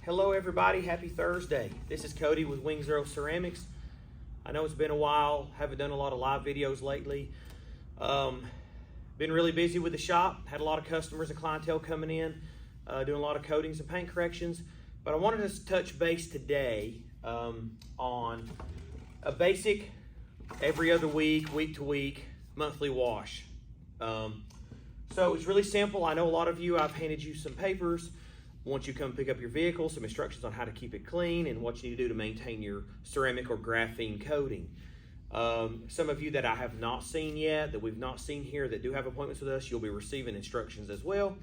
Hello everybody, happy Thursday. This is Cody with Wing Zero Ceramics. I know it's been a while, haven't done a lot of live videos lately. Been really busy with the shop, had a lot of customers and clientele coming in, doing a lot of coatings and paint corrections. But I wanted to touch base today on a basic every other week, week to week, monthly wash. So it's really simple. I know a lot of you, I've handed you some papers once you come pick up your vehicle, some instructions on how to keep it clean and what you need to do to maintain your ceramic or graphene coating. Some of you that I have not seen yet, that we've not seen here, that do have appointments with us, you'll be receiving instructions as well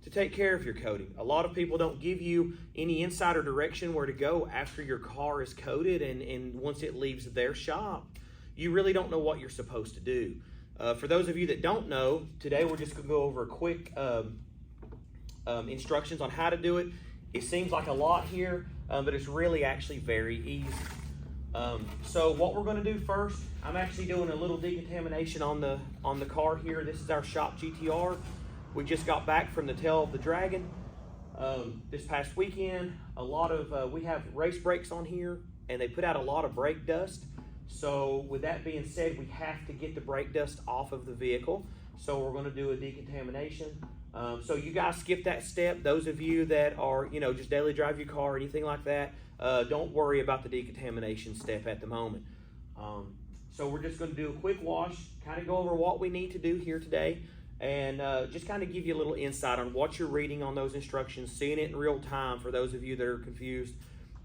to take care of your coating. A lot of people don't give you any insider direction where to go after your car is coated, and once it leaves their shop, you really don't know what you're supposed to do. For those of you that don't know, today we're just gonna go over a quick instructions on how to do it. It seems like a lot here, but it's really actually very easy. So what we're going to do first, I'm actually doing a little decontamination on the car here. This is our shop GTR. We just got back from the Tail of the Dragon this past weekend. A lot of we have race brakes on here, and they put out a lot of brake dust. So with that being said, we have to get the brake dust off of the vehicle. So we're going to do a decontamination. So you guys skip that step. Those of you that are, just daily drive your car or anything like that, don't worry about the decontamination step at the moment. So we're just going to do a quick wash, kind of go over what we need to do here today, and just kind of give you a little insight on what you're reading on those instructions, seeing it in real time for those of you that are confused,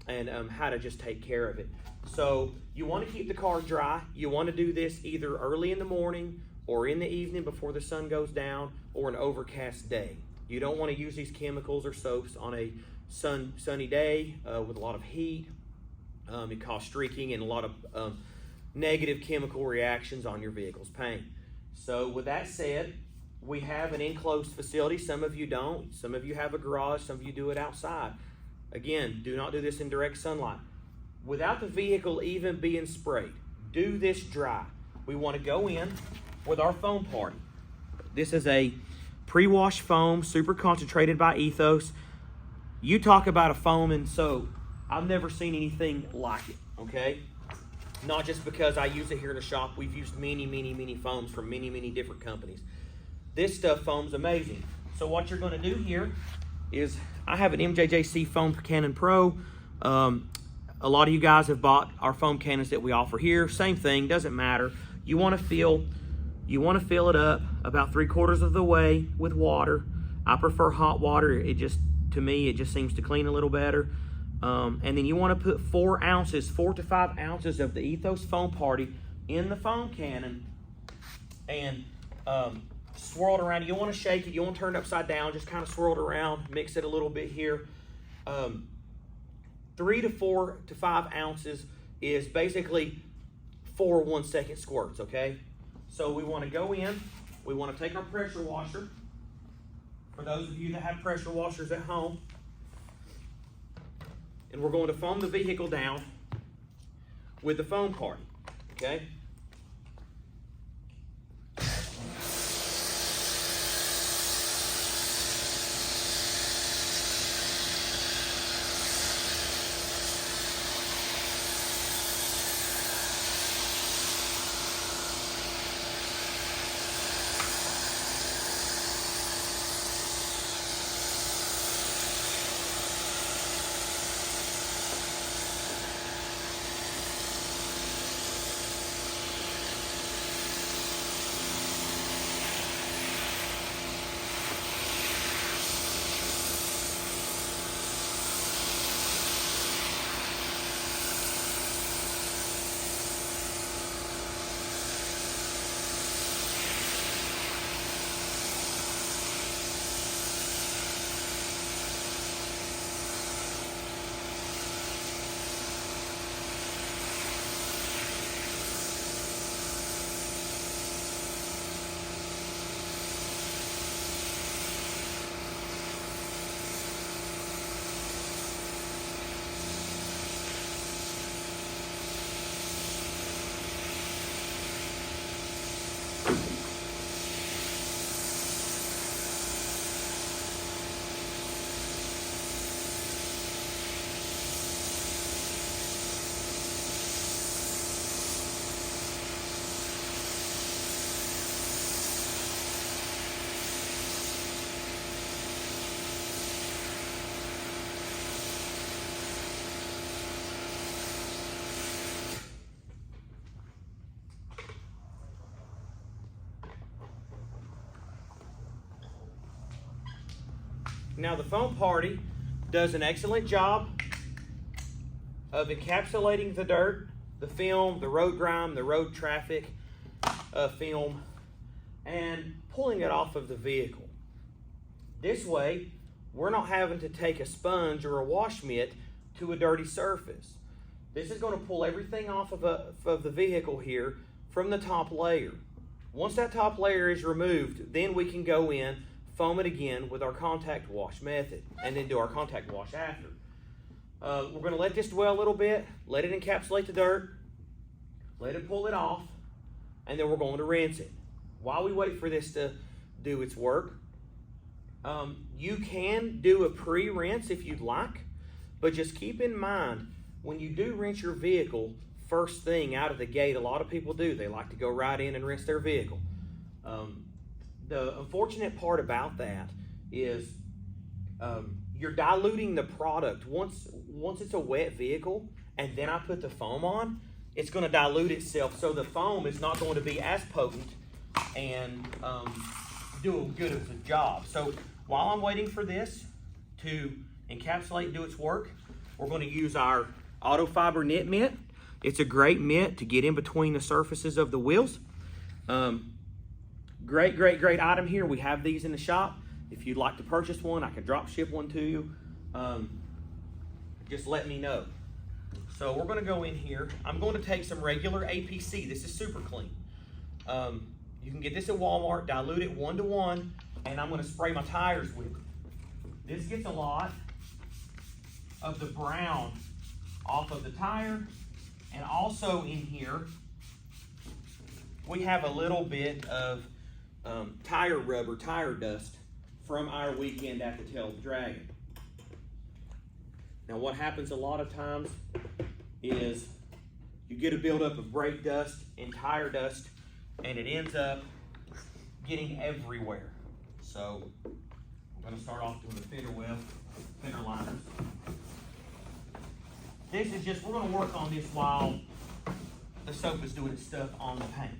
and how to just take care of it. So you want to keep the car dry. You want to do this either early in the morning or in the evening before the sun goes down, or an overcast day. You don't want to use these chemicals or soaps on a sunny day with a lot of heat. It causes streaking and a lot of negative chemical reactions on your vehicle's paint. So with that said, we have an enclosed facility. Some of you don't. Some of you have a garage. Some of you do it outside. Again, do not do this in direct sunlight. Without the vehicle even being sprayed, do this dry. We want to go in with our foam party. This is a pre-wash foam, super concentrated by Ethos. You talk about a foam and soap, I've never seen anything like it, okay? Not just because I use it here in the shop. We've used many foams from many different companies. This stuff foams amazing. So what you're gonna do here is, I have an MJJC Foam Cannon Pro. A lot of you guys have bought our foam cannons that we offer here. Same thing, doesn't matter. You wanna fill it up about 3/4 of the way with water. I prefer hot water. To me, it just seems to clean a little better. And then you want to put 4 to 5 ounces of the Ethos Foam Party in the foam cannon and swirl it around. You don't want to shake it. You don't want to turn it upside down. Just kind of swirl it around. Mix it a little bit here. 3 to 4 to 5 ounces is basically 4 1-second squirts, okay? So we want to go in, we want to take our pressure washer. For those of you that have pressure washers at home, and we're going to foam the vehicle down with the foam party, okay? Now the foam party does an excellent job of encapsulating the dirt, the film, the road grime, the road traffic film, and pulling it off of the vehicle. This way, we're not having to take a sponge or a wash mitt to a dirty surface. This is going to pull everything off of the vehicle here from the top layer. Once that top layer is removed, then we can go in, foam it again with our contact wash method, and then do our contact wash after. We're going to let this dwell a little bit, let it encapsulate the dirt, let it pull it off, and then we're going to rinse it. While we wait for this to do its work, you can do a pre-rinse if you'd like, but just keep in mind, when you do rinse your vehicle, first thing out of the gate, a lot of people do, they like to go right in and rinse their vehicle. The unfortunate part about that is you're diluting the product. Once it's a wet vehicle and then I put the foam on, it's going to dilute itself, so the foam is not going to be as potent and do a good of a job. So while I'm waiting for this to encapsulate and do its work, we're going to use our auto fiber knit mitt. It's a great mitt to get in between the surfaces of the wheels. Great item here. We have these in the shop. If you'd like to purchase one, I can drop ship one to you. Just let me know. So we're going to go in here. I'm going to take some regular APC. This is super clean. You can get this at Walmart, dilute it 1:1, and I'm going to spray my tires with it. This gets a lot of the brown off of the tire, and also in here we have a little bit of tire rubber, tire dust from our weekend at the Tail of the Dragon. Now what happens a lot of times is you get a buildup of brake dust and tire dust, and it ends up getting everywhere. So I'm going to start off doing the fender liners. This is just, we're going to work on this while the soap is doing its stuff on the paint.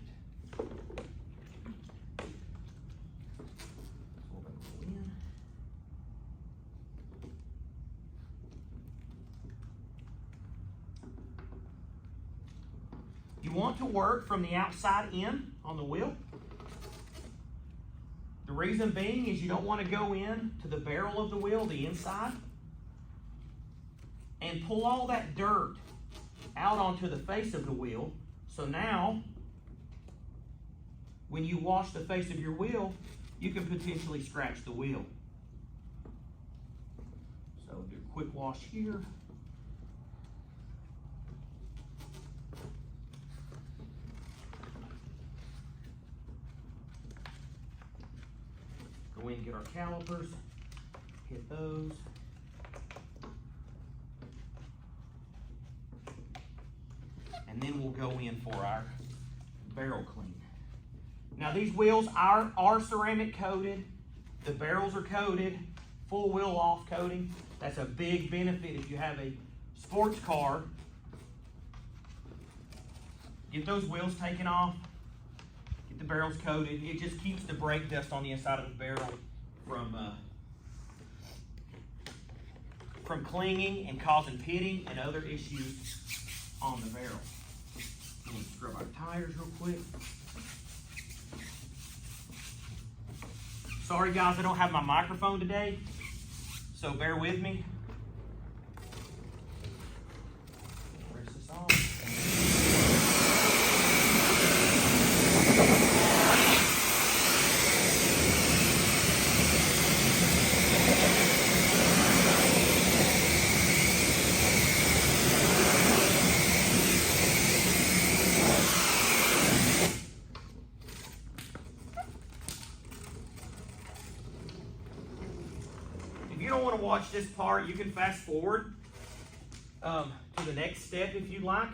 You want to work from the outside in on the wheel. The reason being is you don't want to go in to the barrel of the wheel, the inside, and pull all that dirt out onto the face of the wheel. So now, when you wash the face of your wheel, you can potentially scratch the wheel. So do a quick wash here. Go in and get our calipers, hit those. And then we'll go in for our barrel clean. Now these wheels are ceramic coated. The barrels are coated, full wheel off coating. That's a big benefit if you have a sports car. Get those wheels taken off. Get the barrels coated. It just keeps the brake dust on the inside of the barrel from clinging and causing pitting and other issues on the barrel. We'll scrub our tires real quick. Sorry guys, I don't have my microphone today, so bear with me. Press this off. Watch this part, you can fast forward to the next step if you like,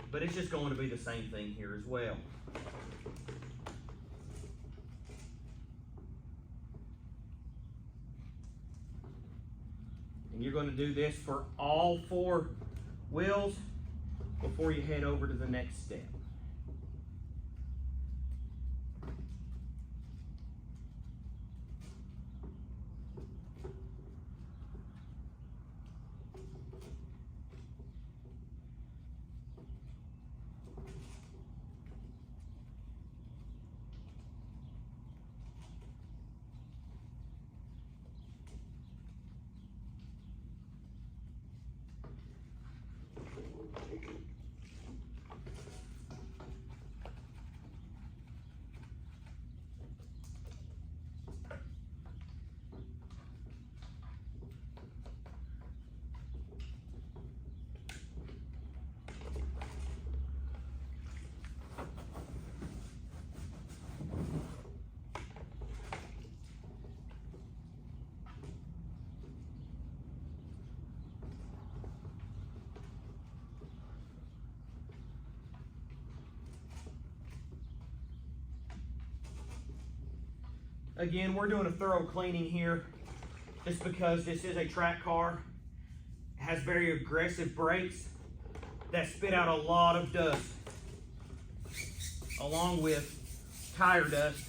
but it's just going to be the same thing here as well. And you're going to do this for all 4 wheels before you head over to the next step. Again, we're doing a thorough cleaning here just because this is a track car. It has very aggressive brakes that spit out a lot of dust along with tire dust.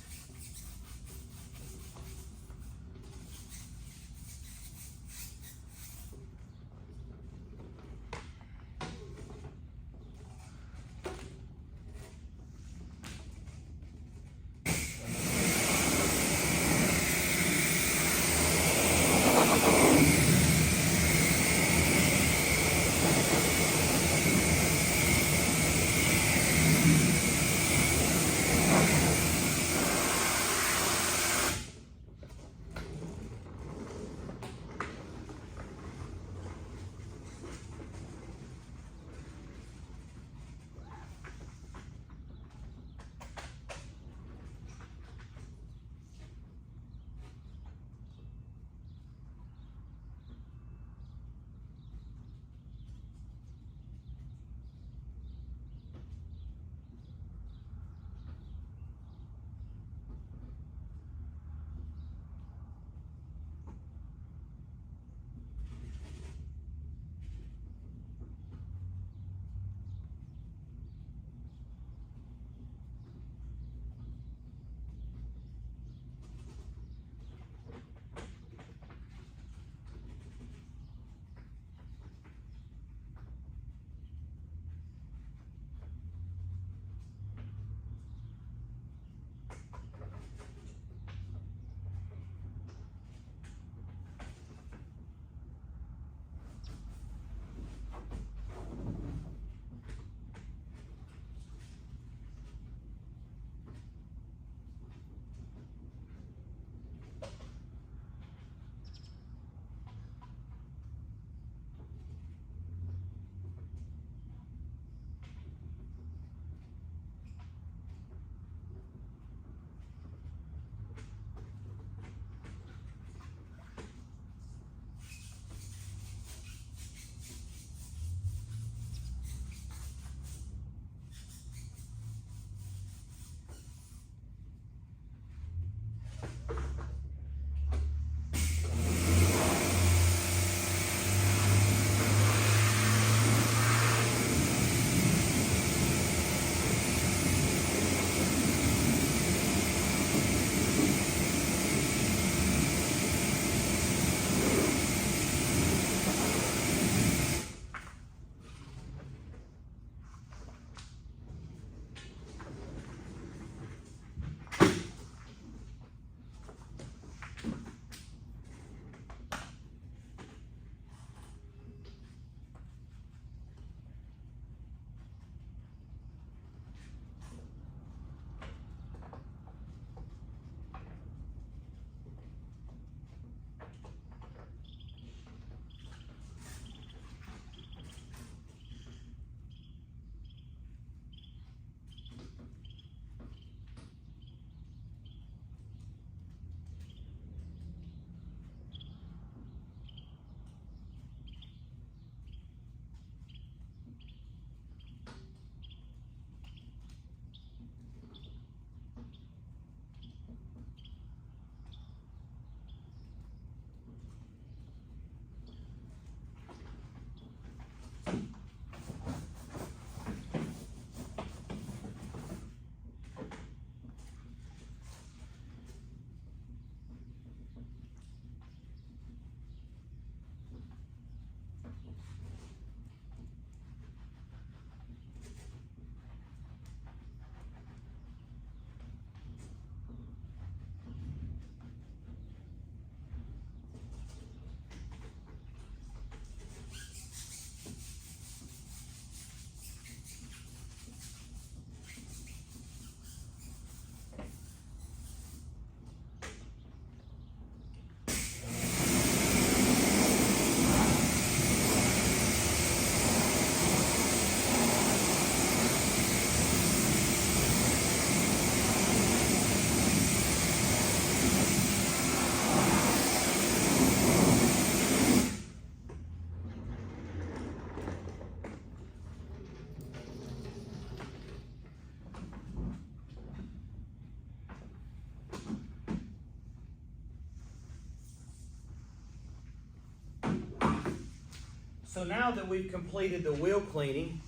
So now that we've completed the wheel cleaning,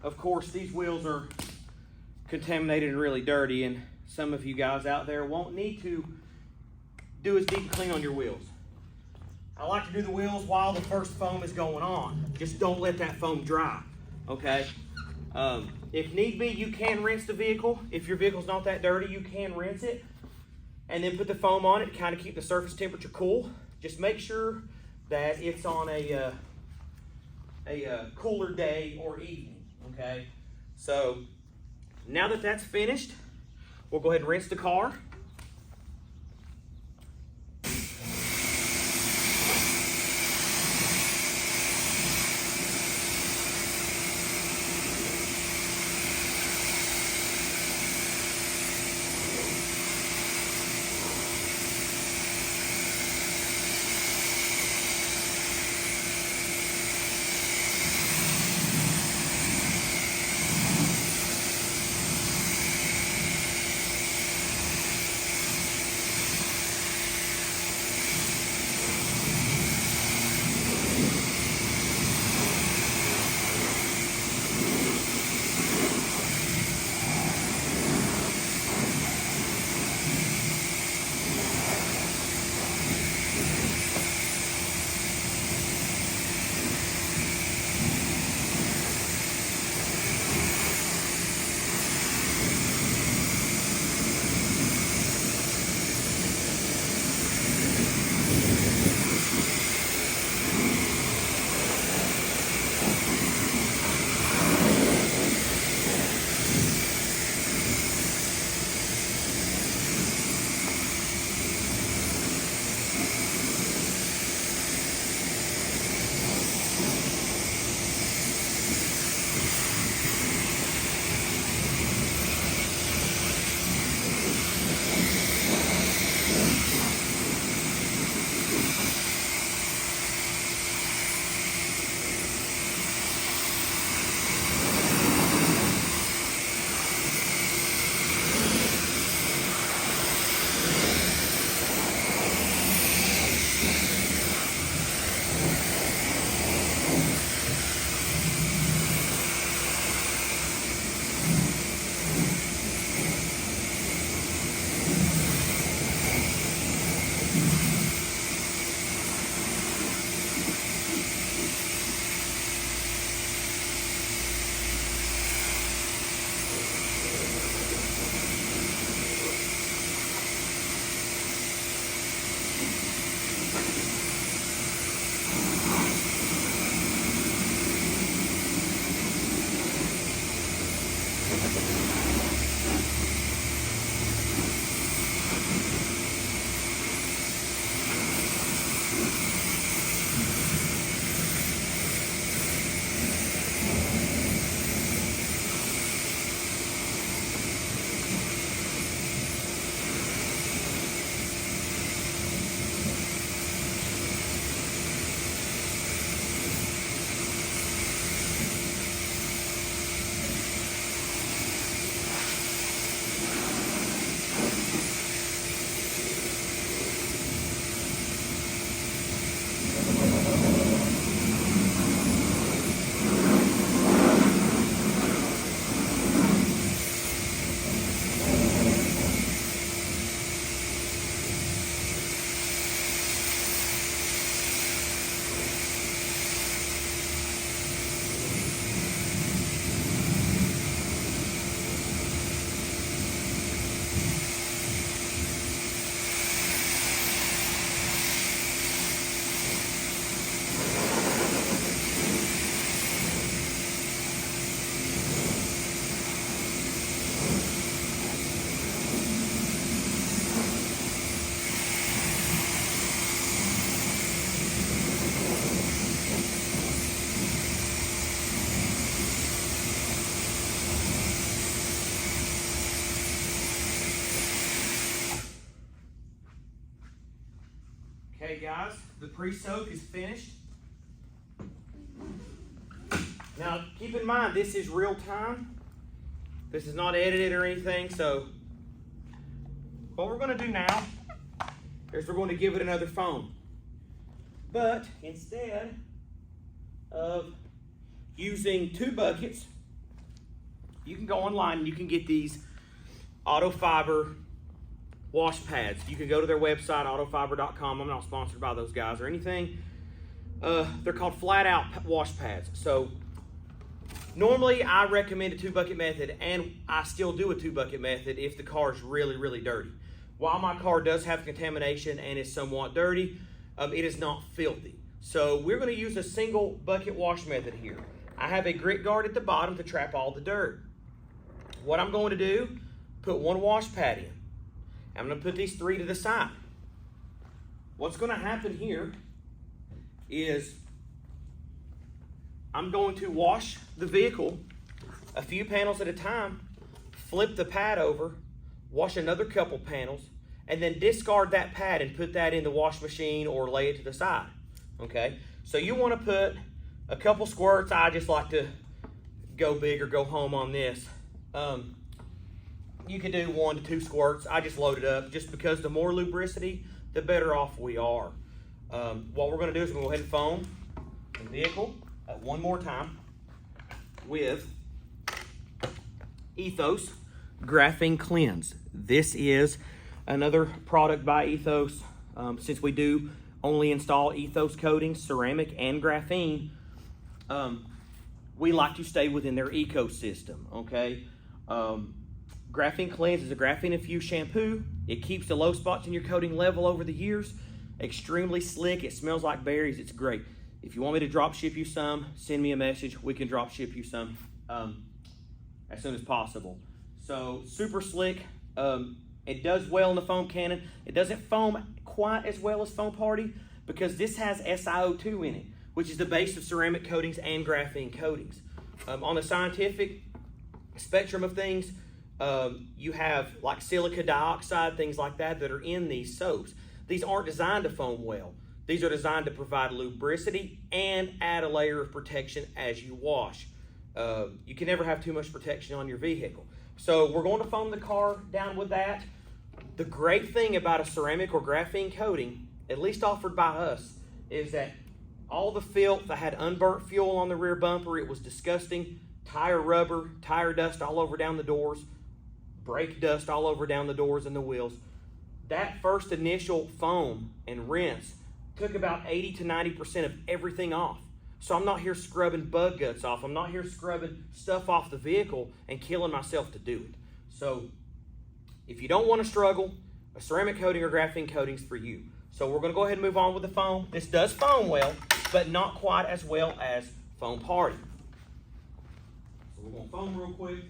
of course these wheels are contaminated and really dirty, and some of you guys out there won't need to do as deep clean on your wheels. I like to do the wheels while the first foam is going on. Just don't let that foam dry, okay? If need be, you can rinse the vehicle. If your vehicle's not that dirty, you can rinse it and then put the foam on it to kind of keep the surface temperature cool. Just make sure that it's on a cooler day or evening, okay? So now that that's finished, we'll go ahead and rinse the car. Okay guys, the pre-soak is finished. Now keep in mind, this is real time. This is not edited or anything, so what we're gonna do now is we're going to give it another foam. But instead of using 2 buckets. You can go online and you can get these auto fiber wash pads. You can go to their website, autofiber.com. I'm not sponsored by those guys or anything. They're called flat out wash pads. So normally I recommend a 2 bucket method, and I still do a 2 bucket method if the car is really, really dirty. While my car does have contamination and is somewhat dirty, it is not filthy. So we're going to use a single bucket wash method here. I have a grit guard at the bottom to trap all the dirt. What I'm going to do, put 1 wash pad in. I'm going to put these 3 to the side. What's going to happen here is I'm going to wash the vehicle a few panels at a time, flip the pad over, wash another couple panels, and then discard that pad and put that in the wash machine or lay it to the side. Okay, so you want to put a couple squirts. I just like to go big or go home on this. You can do 1 to 2 squirts. I just load it up just because the more lubricity, the better off we are. What we're going to do is we're going to go ahead and foam the vehicle one more time with Ethos Graphene Cleanse. This is another product by Ethos. Since we do only install Ethos coatings, ceramic and graphene, we like to stay within their ecosystem, okay? Graphene Cleanse is a graphene infused shampoo. It keeps the low spots in your coating level over the years. Extremely slick. It smells like berries. It's great. If you want me to drop ship you some, send me a message. We can drop ship you some as soon as possible. So super slick. It does well in the foam cannon. It doesn't foam quite as well as Foam Party because this has SiO2 in it, which is the base of ceramic coatings and graphene coatings. On the scientific spectrum of things, you have like silica dioxide, things like that are in these soaps. These aren't designed to foam well. These are designed to provide lubricity and add a layer of protection as you wash. You can never have too much protection on your vehicle. So we're going to foam the car down with that. The great thing about a ceramic or graphene coating, at least offered by us, is that all the filth, I had unburnt fuel on the rear bumper. It was disgusting. Tire rubber, tire dust all over down the doors, brake dust all over down the doors and the wheels. That first initial foam and rinse took about 80 to 90% of everything off. So I'm not here scrubbing bug guts off. I'm not here scrubbing stuff off the vehicle and killing myself to do it. So if you don't want to struggle, a ceramic coating or graphene coating is for you. So we're going to go ahead and move on with the foam. This does foam well, but not quite as well as Foam Party. So we're going to foam real quick.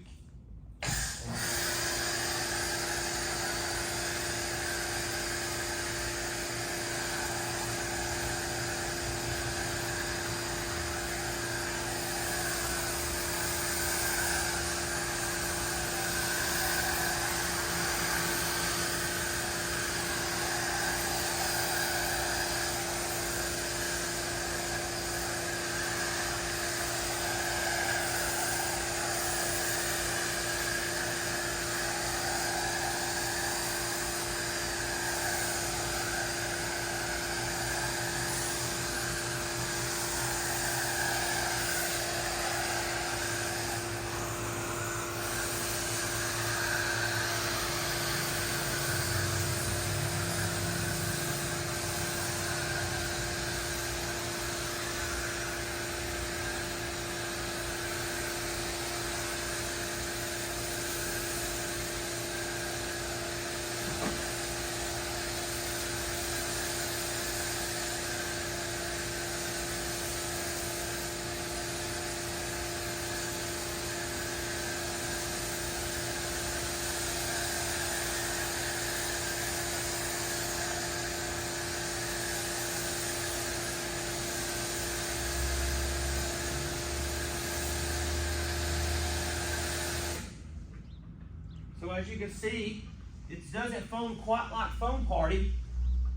So as you can see, it doesn't foam quite like Foam Party,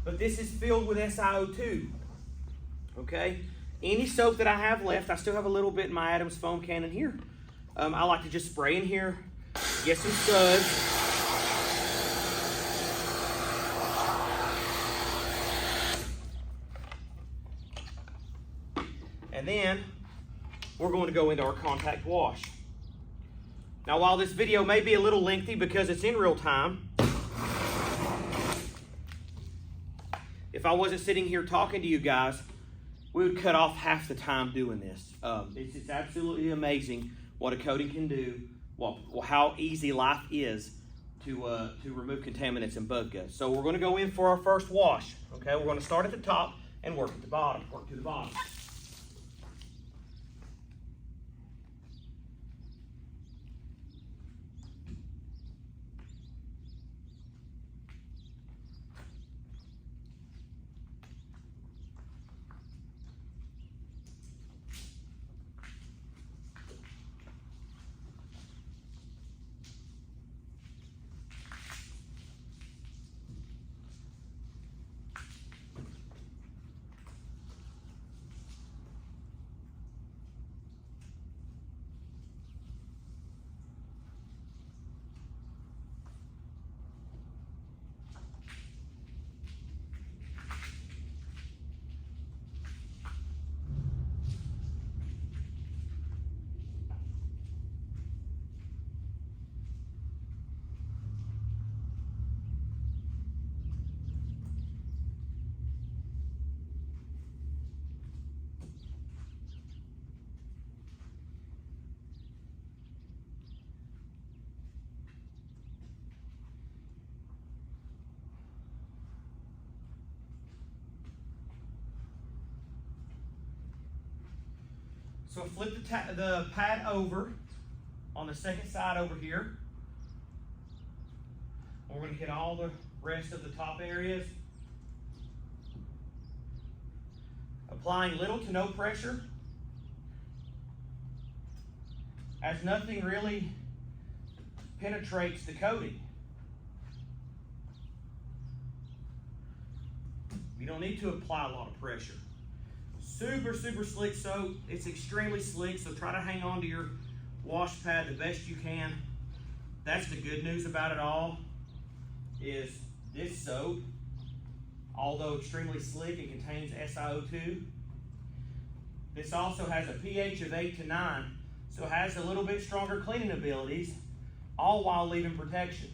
but this is filled with SiO2. Okay? Any soap that I have left, I still have a little bit in my Adams foam cannon here. I like to just spray in here, get some suds. And then we're going to go into our contact wash. Now, while this video may be a little lengthy because it's in real time, if I wasn't sitting here talking to you guys, we would cut off half the time doing this. It's absolutely amazing what a coating can do, how easy life is to remove contaminants and bug guts. So we're going to go in for our first wash. Okay, we're going to start at the top and work at the bottom. Work to the bottom. So flip the pad over on the second side over here. We're going to hit all the rest of the top areas. Applying little to no pressure, as nothing really penetrates the coating. You don't need to apply a lot of pressure. Super, super slick soap. It's extremely slick, so try to hang on to your wash pad the best you can. That's the good news about it all, is this soap, although extremely slick, it contains SiO2. This also has a pH of 8 to 9, so it has a little bit stronger cleaning abilities, all while leaving protection.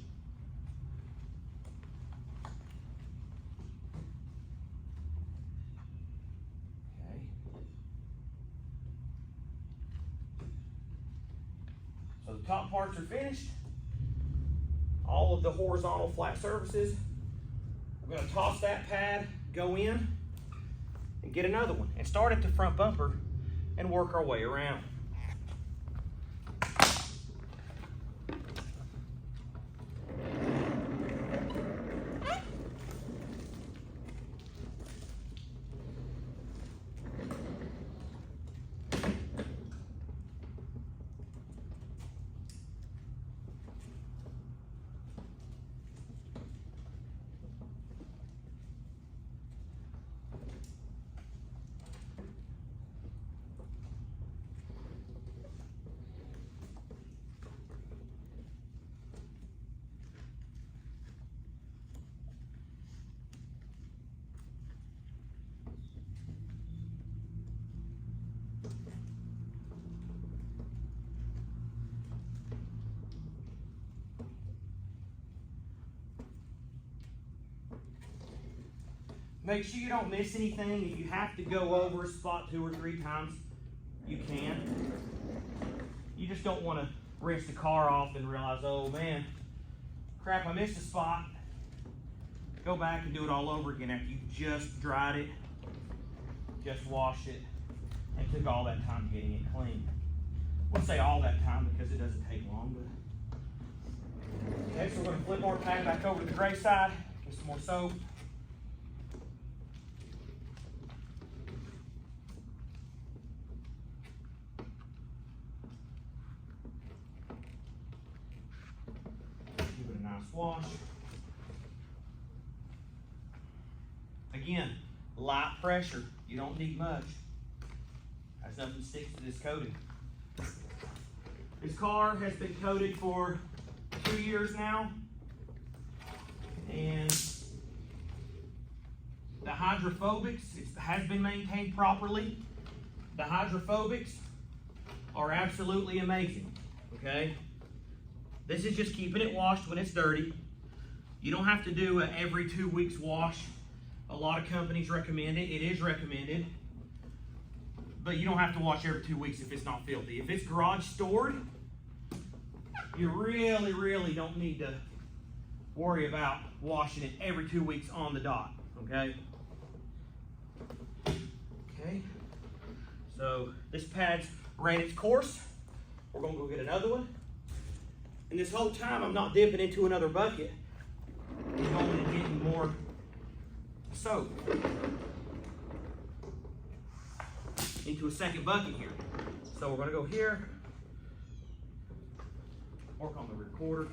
So the top parts are finished. All of the horizontal flat surfaces. We're going to toss that pad, go in, and get another one. And start at the front bumper and work our way around. Make sure you don't miss anything. If you have to go over a spot 2 or 3 times, you can. You just don't want to rinse the car off and realize, oh man, crap, I missed a spot. Go back and do it all over again after you just dried it, just washed it, and took all that time getting it clean. I wouldn't say all that time because it doesn't take long. But okay, so we're going to flip our pad back over to the gray side, get some more soap. Wash. Again, light pressure. You don't need much. Has nothing sticks to this coating. This car has been coated for 2 years now, and the hydrophobics has been maintained properly. The hydrophobics are absolutely amazing, okay? This is just keeping it washed when it's dirty. You don't have to do a every 2 weeks wash. A lot of companies recommend it. It is recommended. But you don't have to wash every 2 weeks if it's not filthy. If it's garage stored, you really don't need to worry about washing it every 2 weeks on the dot, okay? Okay, so this pad's ran its course. We're gonna go get another one. And this whole time I'm not dipping into another bucket. I'm only getting more soap into a second bucket here. So we're gonna go here, work on the recorder.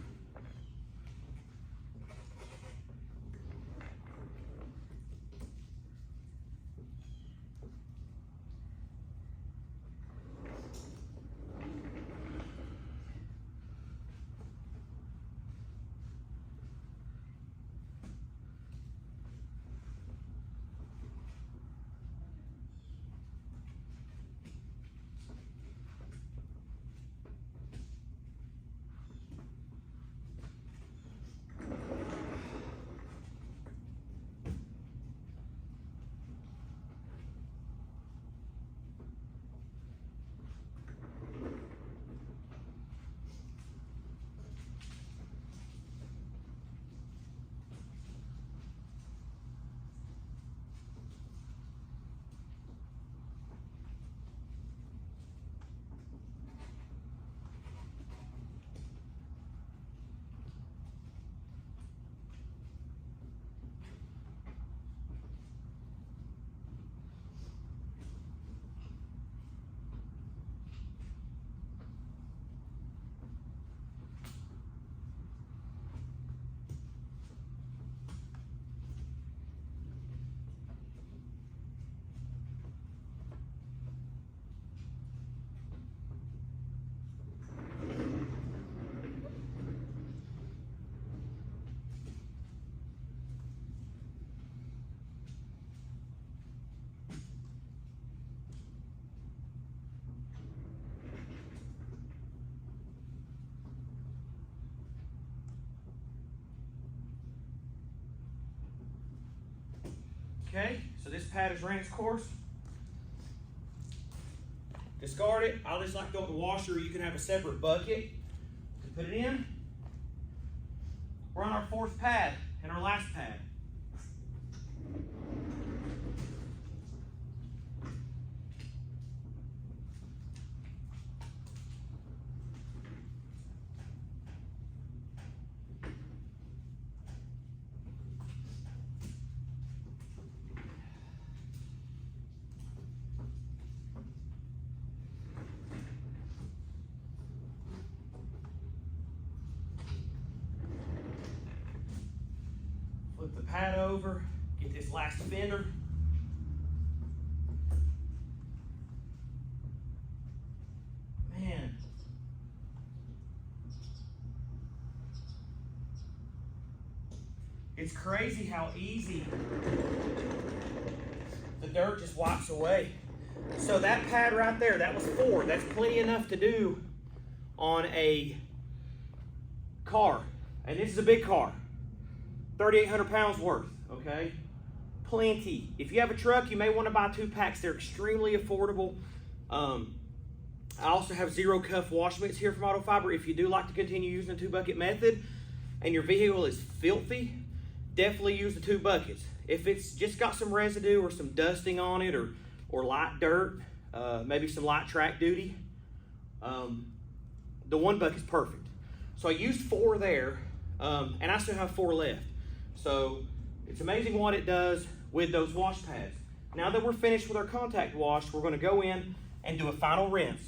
Okay, so this pad has ran its course. Discard it. I just like to throw it in the washer. You can have a separate bucket to put it in. We're on our fourth pad and our last pad. Flip the pad over, get this last fender. Man. It's crazy how easy the dirt just wipes away. So that pad right there, that was 4. That's plenty enough to do on a car. And this is a big car. 3,800 pounds worth, okay? Plenty. If you have a truck, you may want to buy 2 packs. They're extremely affordable. I also have 0 cuff wash mitts here from Auto Fiber. If you do like to continue using the 2-bucket method and your vehicle is filthy, definitely use the 2 buckets. If it's just got some residue or some dusting on it or light dirt, maybe some light track duty, the 1 bucket's perfect. So I used 4 there, and I still have 4 left. So it's amazing what it does with those wash pads. Now that we're finished with our contact wash, we're going to go in and do a final rinse.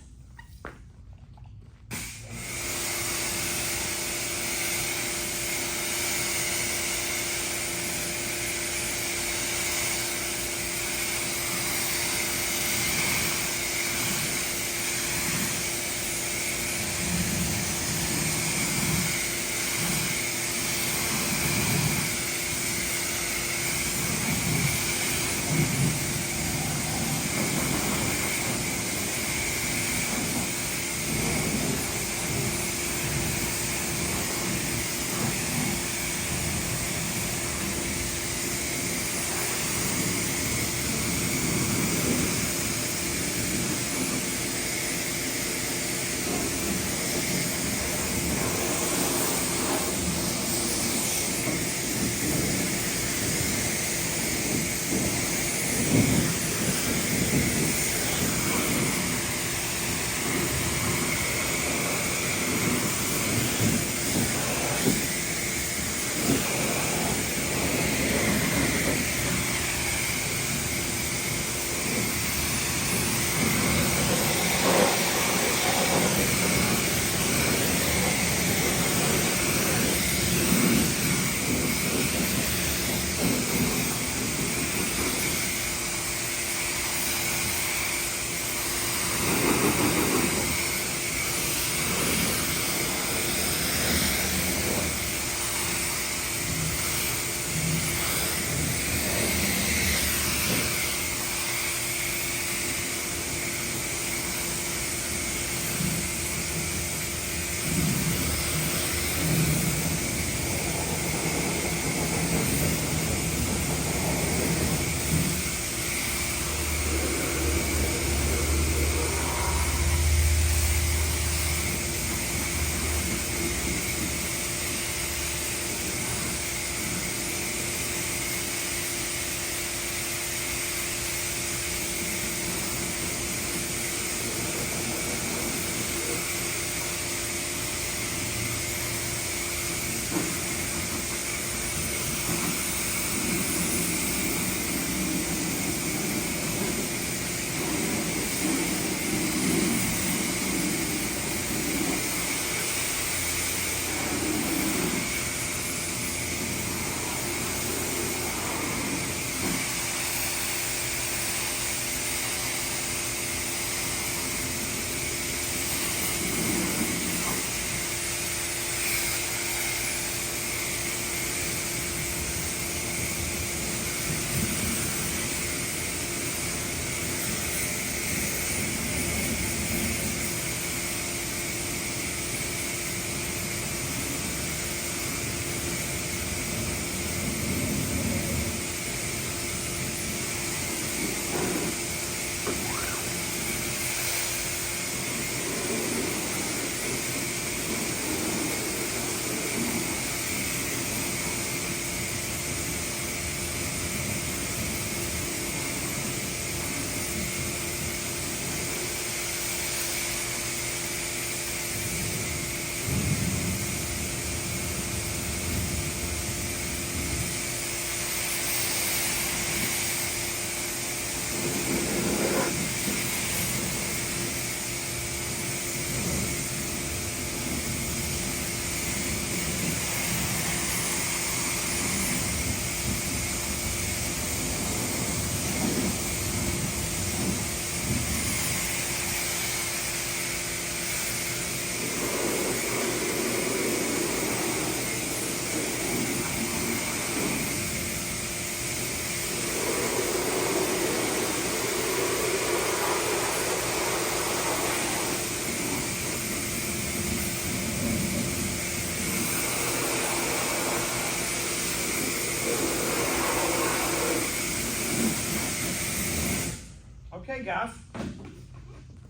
Okay, guys,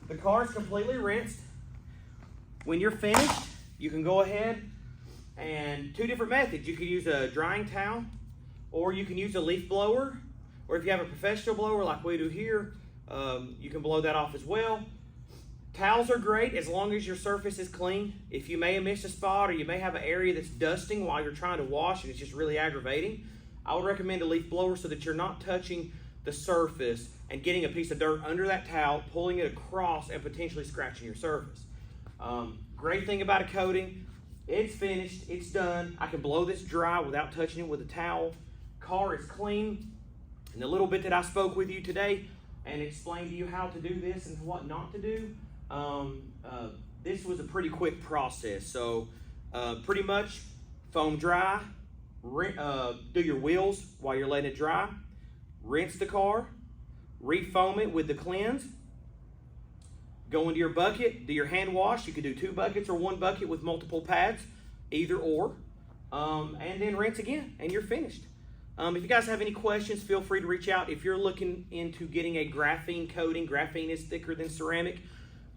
the car is completely rinsed. When you're finished, you can go ahead and two different methods. You can use a drying towel, or you can use a leaf blower, or if you have a professional blower like we do here, you can blow that off as well. Towels are great as long as your surface is clean. If you may have missed a spot, or you may have an area that's dusting while you're trying to wash and it's just really aggravating, I would recommend a leaf blower so that you're not touching the surface and getting a piece of dirt under that towel, pulling it across and potentially scratching your surface. Great thing about a coating, it's finished, it's done. I can blow this dry without touching it with a towel. Car is clean. And the little bit that I spoke with you today and explained to you how to do this and what not to do, this was a pretty quick process. So pretty much foam dry, do your wheels while you're letting it dry, rinse the car, refoam it with the cleanse, go into your bucket, do your hand wash. You could do 2 buckets or 1 bucket with multiple pads, either or, and then rinse again, and you're finished. If you guys have any questions, feel free to reach out. If you're looking into getting a graphene coating, graphene is thicker than ceramic.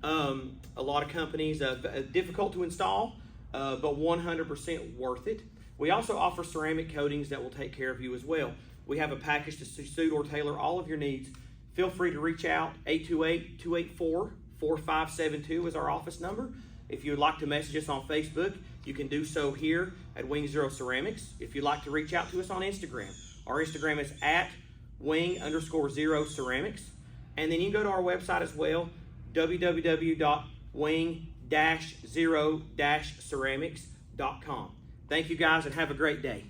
A lot of companies, difficult to install, but 100% worth it. We also offer ceramic coatings that will take care of you as well. We have a package to suit or tailor all of your needs. Feel free to reach out. 828-284-4572 is our office number. If you would like to message us on Facebook, you can do so here at Wing Zero Ceramics. If you'd like to reach out to us on Instagram, our Instagram is at @wing_zero ceramics. And then you can go to our website as well, www.wing-zero-ceramics.com. Thank you guys and have a great day.